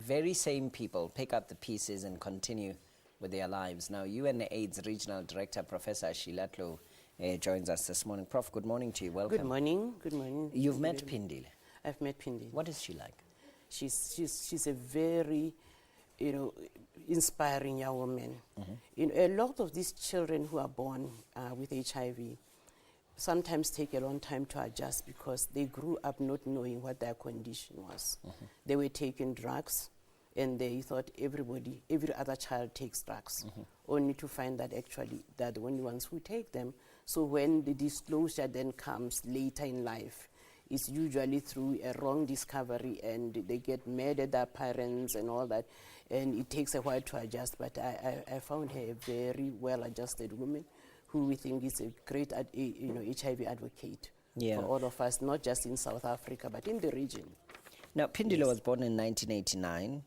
very same people pick up the pieces and continue with their lives. Now, UNAIDS Regional Director, Professor Shilatlo, joins us this morning. Prof, good morning to you. Welcome. Good morning. Good morning. You've met Phindile. I've met Phindile. What is she like? She's a very, inspiring young woman. A lot of these children who are born with HIV sometimes take a long time to adjust because they grew up not knowing what their condition was. They were taking drugs, and they thought every other child takes drugs, only to find that actually they're the only ones who take them. So when the disclosure then comes later in life, it's usually through a wrong discovery, and they get mad at their parents and all that, and it takes a while to adjust. But I found her a very well-adjusted woman who we think is a great HIV advocate for all of us, not just in South Africa, but in the region. Now, Phindile was born in 1989.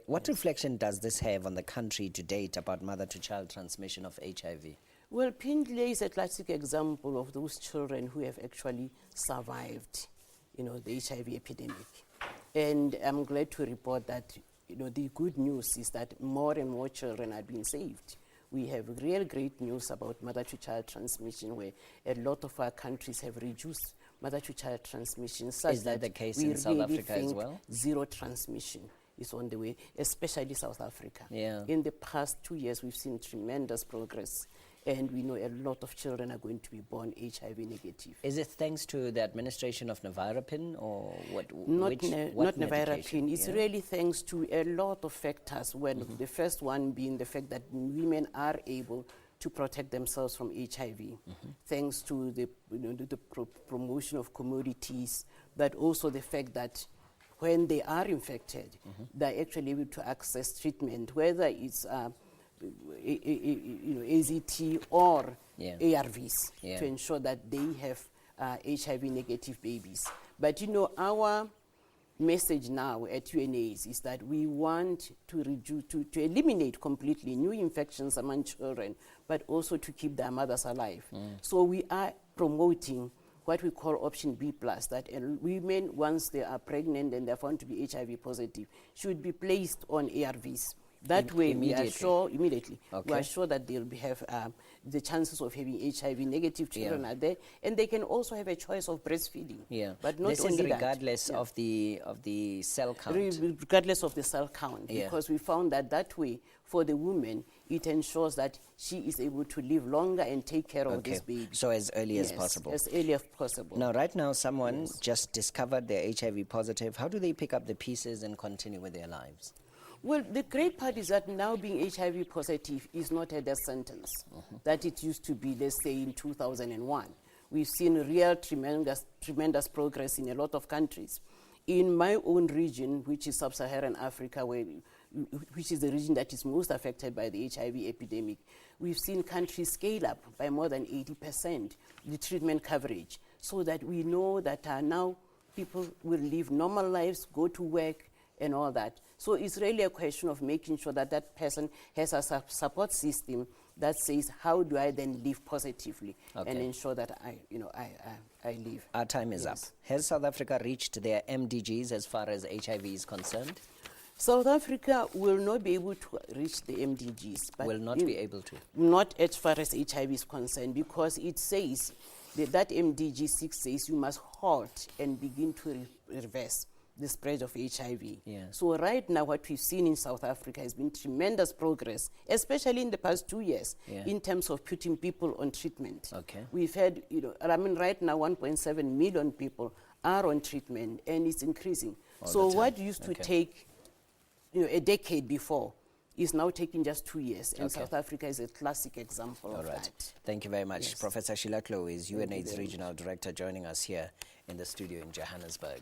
What reflection does this have on the country to date about mother-to-child transmission of HIV? Well, Phindile is a classic example of those children who have actually survived, the HIV epidemic. And I'm glad to report that, the good news is that more and more children are being saved. We have real great news about mother-to-child transmission, where a lot of our countries have reduced mother-to-child transmission. Is that the case in South Africa as well? Zero transmission is on the way, especially South Africa. Yeah. In the past 2 years, we've seen tremendous progress, and we know a lot of children are going to be born HIV negative. Is it thanks to the administration of Nevirapine, or what? Not Nevirapine. It's really thanks to a lot of factors. Well, the first one being the fact that women are able to protect themselves from HIV, thanks to the promotion of commodities, but also the fact that when they are infected, they're actually able to access treatment, whether it's AZT or ARVs, to ensure that they have HIV negative babies. But our message now at UNAIDS is that we want to eliminate completely new infections among children, but also to keep their mothers alive. So we are promoting what we call option B+, that women, once they are pregnant and they're found to be HIV positive, should be placed on ARVs. That way, we are sure immediately. We are sure that they'll have the chances of having HIV negative children are there, and they can also have a choice of breastfeeding. But not this only is regardless of the cell count. Regardless of the cell count, because we found that way for the woman, it ensures that she is able to live longer and take care of this baby. So as early as possible. As early as possible. Now, right now, someone just discovered they're HIV positive. How do they pick up the pieces and continue with their lives? Well, the great part is that now being HIV positive is not a death sentence that it used to be, let's say, in 2001. We've seen real tremendous progress in a lot of countries. In my own region, which is Sub-Saharan Africa, which is the region that is most affected by the HIV epidemic, we've seen countries scale up by more than 80% the treatment coverage, so that we know that now people will live normal lives, go to work, and all that. So it's really a question of making sure that that person has a support system that says, how do I then live positively and ensure that I live. Our time is up. Has South Africa reached their MDGs as far as HIV is concerned? South Africa will not be able to reach the MDGs. But will not be able to? Not as far as HIV is concerned, because it says, that MDG 6 says you must halt and begin to reverse the spread of HIV. So right now, what we've seen in South Africa has been tremendous progress, especially in the past 2 years, in terms of putting people on treatment. We've had, right now 1.7 million people are on treatment, and it's increasing. So what used to take, a decade before is now taking just 2 years, and South Africa is a classic example of that. Thank you very much. Professor Shilatlo is UNAIDS Regional Director, joining us here in the studio in Johannesburg.